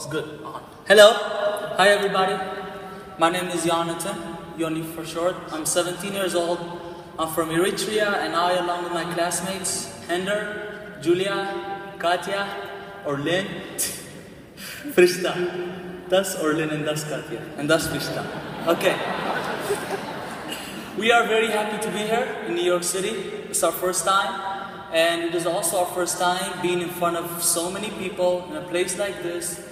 it's good. Hello. Hi, everybody. My name is Jonathan, Yoni for short. I'm 17 years old. I'm from Eritrea, and I, along with my classmates, Hender, Julia, Katya, Orlin, Frista. That's Orlin and that's Katya. And that's Frista. Okay. We are very happy to be here in New York City. It's our first time. And it is also our first time being in front of so many people in a place like this.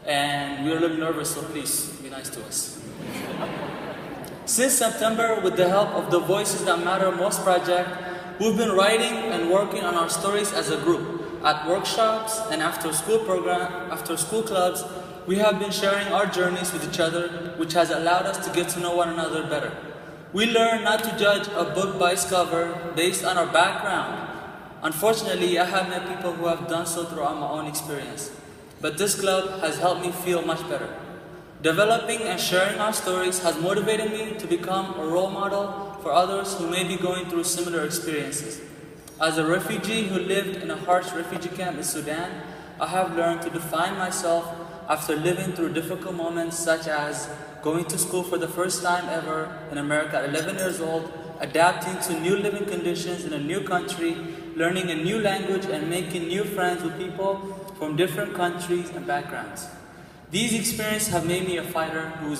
And we're a little nervous, so please be nice to us. Since September, with the help of the Voices That Matter Most project, we've been writing and working on our stories as a group. At workshops and after school clubs, we have been sharing our journeys with each other, which has allowed us to get to know one another better. We learn not to judge a book by its cover based on our background. Unfortunately, I have met people who have done so throughout my own experience. But this club has helped me feel much better. Developing and sharing our stories has motivated me to become a role model for others who may be going through similar experiences. As a refugee who lived in a harsh refugee camp in Sudan, I have learned to define myself after living through difficult moments such as going to school for the first time ever in America at 11 years old, adapting to new living conditions in a new country, learning a new language and making new friends with people from different countries and backgrounds. These experiences have made me a fighter who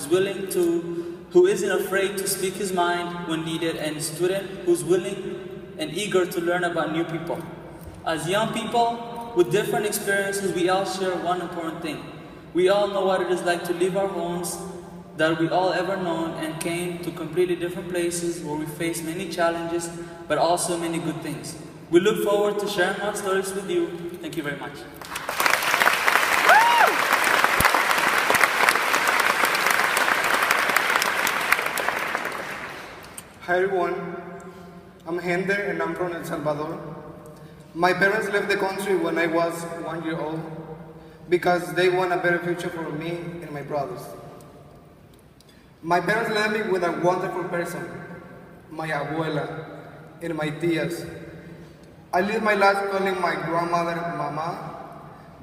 isn't afraid to speak his mind when needed, and a student who's willing and eager to learn about new people. As young people with different experiences, we all share one important thing. We all know what it is like to leave our homes that we all ever known and came to completely different places where we face many challenges, but also many good things. We look forward to sharing our stories with you. Thank you very much. Hi everyone, I'm Hender and I'm from El Salvador. My parents left the country when I was 1 year old because they want a better future for me and my brothers. My parents left me with a wonderful person, my abuela and my tias. I live my life calling my grandmother Mama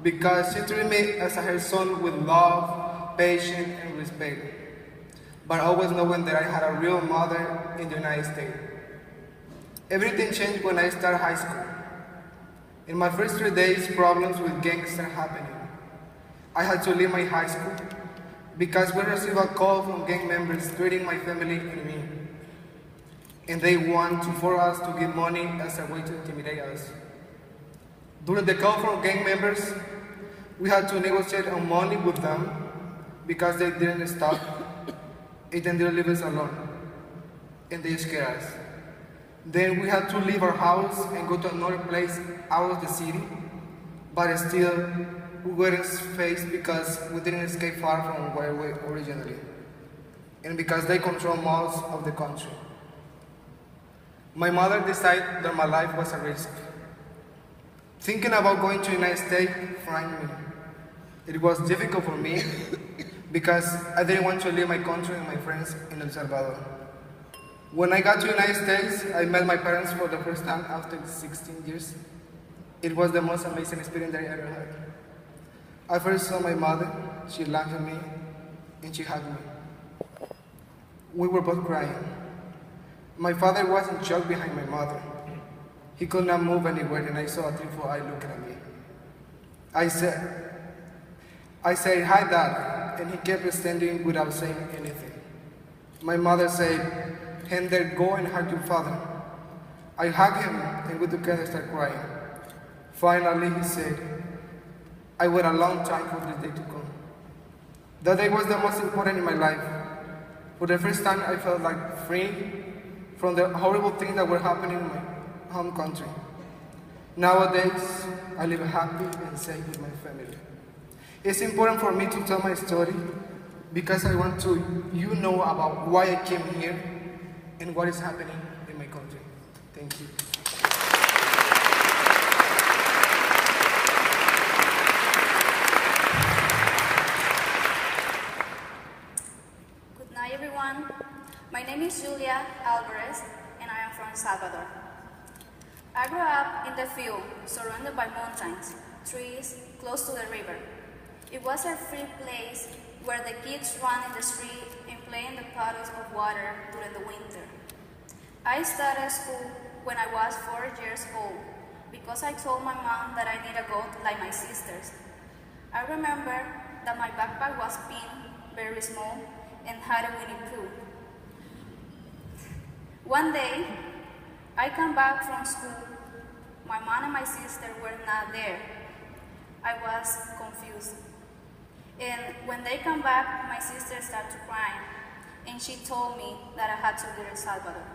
because she treated me as her son with love, patience, and respect, but always knowing that I had a real mother in the United States. Everything changed when I started high school. In my first 3 days, problems with gangs started happening. I had to leave my high school because we received a call from gang members threatening my family and me. And they want to force us to give money as a way to intimidate us. During the call from gang members, we had to negotiate on money with them because they didn't stop. They didn't leave us alone, and they scared us. Then we had to leave our house and go to another place out of the city, but still we weren't faced because we didn't escape far from where we were originally, and because they control most of the country. My mother decided that my life was a risk. Thinking about going to the United States frightened me. It was difficult for me because I didn't want to leave my country and my friends in El Salvador. When I got to the United States, I met my parents for the first time after 16 years. It was the most amazing experience that I ever had. I first saw my mother, she laughed at me, and she hugged me. We were both crying. My father was in shock behind my mother. He could not move anywhere, and I saw a tearful eye looking at me. I said, "Hi, Dad," and he kept standing without saying anything. My mother said, "Hender, go and hug your father." I hugged him, and we together started crying. Finally, he said, "I waited a long time for this day to come." That day was the most important in my life. For the first time, I felt like free from the horrible things that were happening in my home country. Nowadays, I live happy and safe with my family. It's important for me to tell my story because I want you know about why I came here and what is happening in my country. Thank you. Good night, everyone. My name is Julia Alvarez, and I am from El Salvador. I grew up in the field, surrounded by mountains, trees, close to the river. It was a free place where the kids run in the street and play in the puddles of water during the winter. I started school when I was 4 years old because I told my mom that I need to go like my sisters. I remember that my backpack was pink, very small, and had a Winnie Pooh. One day, I come back from school. My mom and my sister were not there. I was confused. And when they come back, my sister started crying, and she told me that I had to leave El Salvador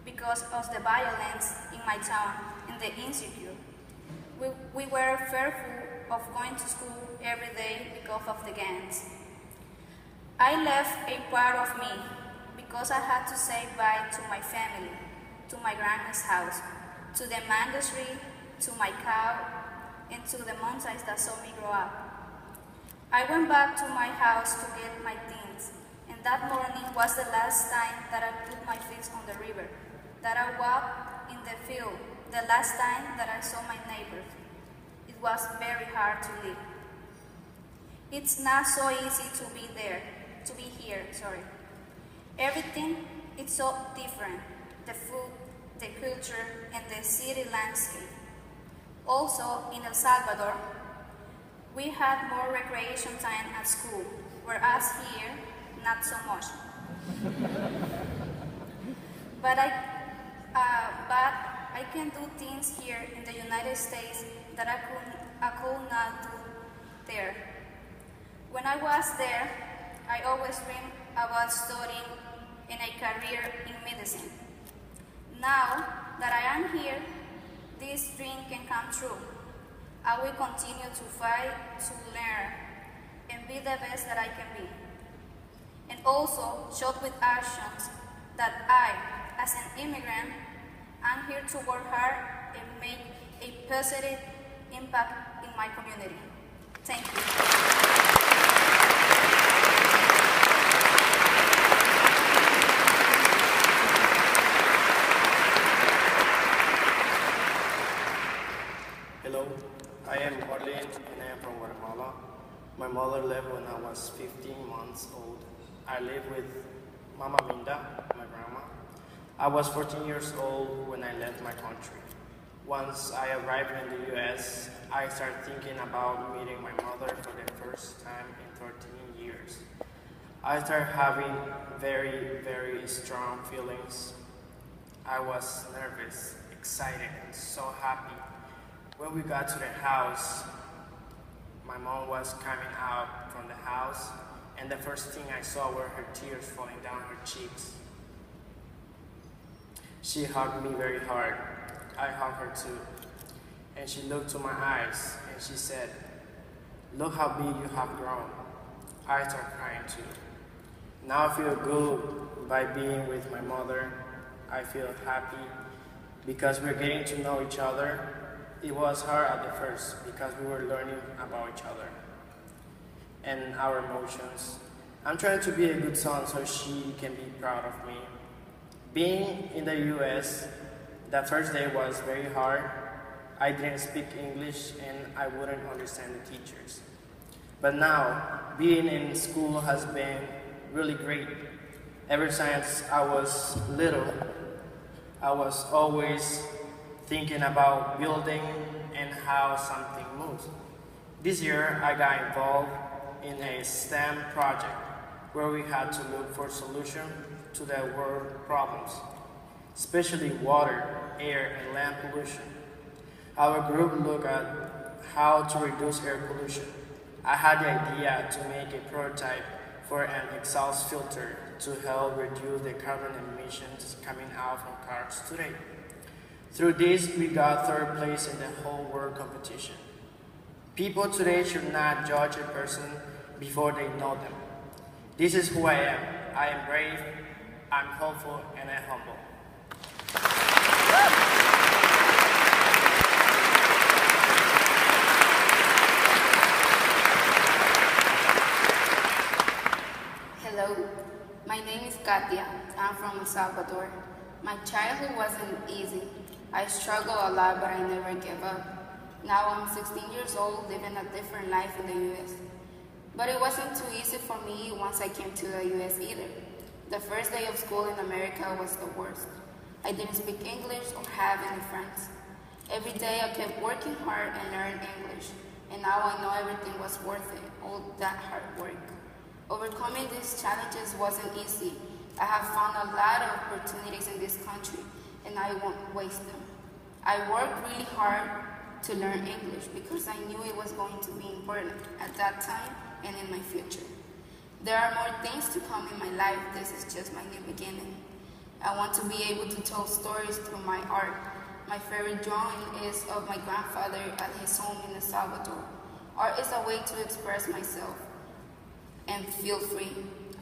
because of the violence in my town and the insecurity. We were fearful of going to school every day because of the gangs. I left a part of me because I had to say bye to my family, to my grandma's house, to the mango tree, to my cow, and to the mountains that saw me grow up. I went back to my house to get my things, and that morning was the last time that I put my feet on the river, that I walked in the field, the last time that I saw my neighbors. It was very hard to live. It's not so easy to be here. Everything is so different, the food, the culture, and the city landscape. Also, in El Salvador, we had more recreation time at school, whereas here, not so much. But I can do things here in the United States that I could not do there. When I was there, I always dreamed about studying in a career in medicine. Now that I am here, this dream can come true. I will continue to fight, to learn, and be the best that I can be. And also show with actions that I, as an immigrant, am here to work hard and make a positive impact in my community. Thank you. Hello, I am Orlin and I am from Guatemala. My mother left when I was 15 months old. I lived with Mama Minda, my grandma. I was 14 years old when I left my country. Once I arrived in the US, I started thinking about meeting my mother for the first time in 13 years. I started having very, very strong feelings. I was nervous, excited, and so happy. When we got to the house, my mom was coming out from the house, and the first thing I saw were her tears falling down her cheeks. She hugged me very hard. I hugged her too. And she looked to my eyes, and she said, "Look how big you have grown." I started crying too. Now I feel good by being with my mother. I feel happy because we're getting to know each other. It was hard at the first because we were learning about each other and our emotions. I'm trying to be a good son so she can be proud of me. Being in the US, that first day was very hard. I didn't speak English and I wouldn't understand the teachers. But now, being in school has been really great. Ever since I was little, I was always thinking about building and how something moves. This year, I got involved in a STEM project where we had to look for solutions to the world problems, especially water, air, and land pollution. Our group looked at how to reduce air pollution. I had the idea to make a prototype for an exhaust filter to help reduce the carbon emissions coming out from cars today. Through this, we got third place in the whole world competition. People today should not judge a person before they know them. This is who I am. I am brave, I'm hopeful, and I'm humble. Hello, my name is Katia. I'm from El Salvador. My childhood wasn't easy. I struggled a lot, but I never gave up. Now I'm 16 years old, living a different life in the US. But it wasn't too easy for me once I came to the US either. The first day of school in America was the worst. I didn't speak English or have any friends. Every day I kept working hard and learning English, and now I know everything was worth it, all that hard work. Overcoming these challenges wasn't easy. I have found a lot of opportunities in this country, and I won't waste them. I worked really hard to learn English because I knew it was going to be important at that time and in my future. There are more things to come in my life. This is just my new beginning. I want to be able to tell stories through my art. My favorite drawing is of my grandfather at his home in El Salvador. Art is a way to express myself and feel free.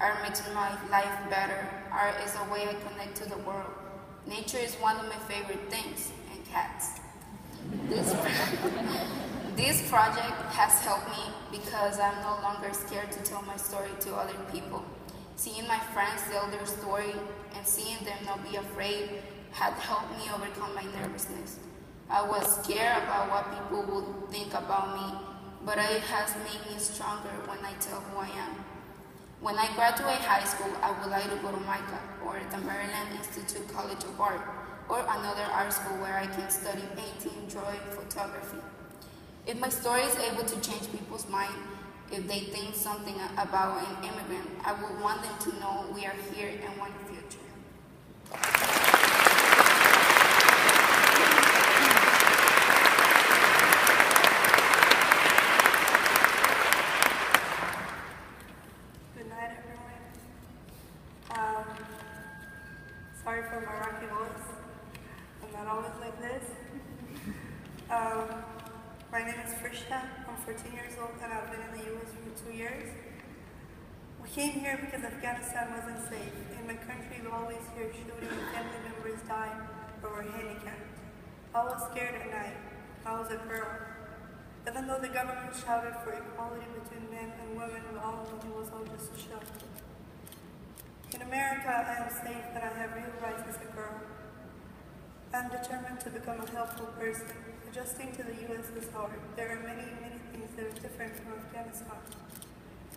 Art makes my life better. Art is a way I connect to the world. Nature is one of my favorite things, and cats. This project has helped me because I'm no longer scared to tell my story to other people. Seeing my friends tell their story and seeing them not be afraid had helped me overcome my nervousness. I was scared about what people would think about me, but it has made me stronger when I tell who I am. When I graduate high school, I would like to go to MICA or the Maryland Institute College of Art or another art school where I can study painting, drawing, photography. If my story is able to change people's mind, if they think something about an immigrant, I would want them to know we are here and want a future. Good night, everyone. Sorry for my rocky voice. I'm not always like this. My name is Frisha. I'm 14 years old and I've been in the U.S. for 2 years. We came here because Afghanistan wasn't safe. In my country, we always hear shooting, family members die, or were handicapped. I was scared at night. I was a girl. Even though the government shouted for equality between men and women, we all knew it was all just a show. In America, I am safe and I have real rights as a girl. I'm determined to become a helpful person. Adjusting to the U.S. is hard. There are many things that are different from Afghanistan.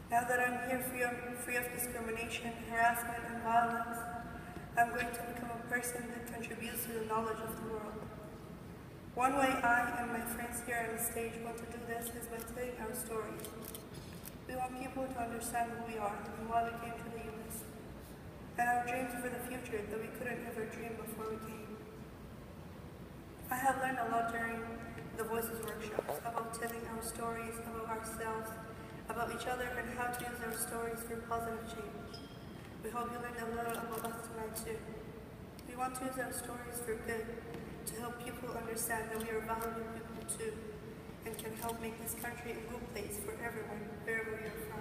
Now that I'm here free of discrimination, harassment, and violence, I'm going to become a person that contributes to the knowledge of the world. One way I and my friends here on the stage want to do this is by telling our stories. We want people to understand who we are and why we came to the U.S. and our dreams for the future that we couldn't ever dream before we came. I have learned a lot during the Voices workshops about telling our stories, about ourselves, about each other, and how to use our stories for positive change. We hope you learned a little about us tonight too. We want to use our stories for good, to help people understand that we are valuable people too, and can help make this country a good place for everyone, wherever we are from.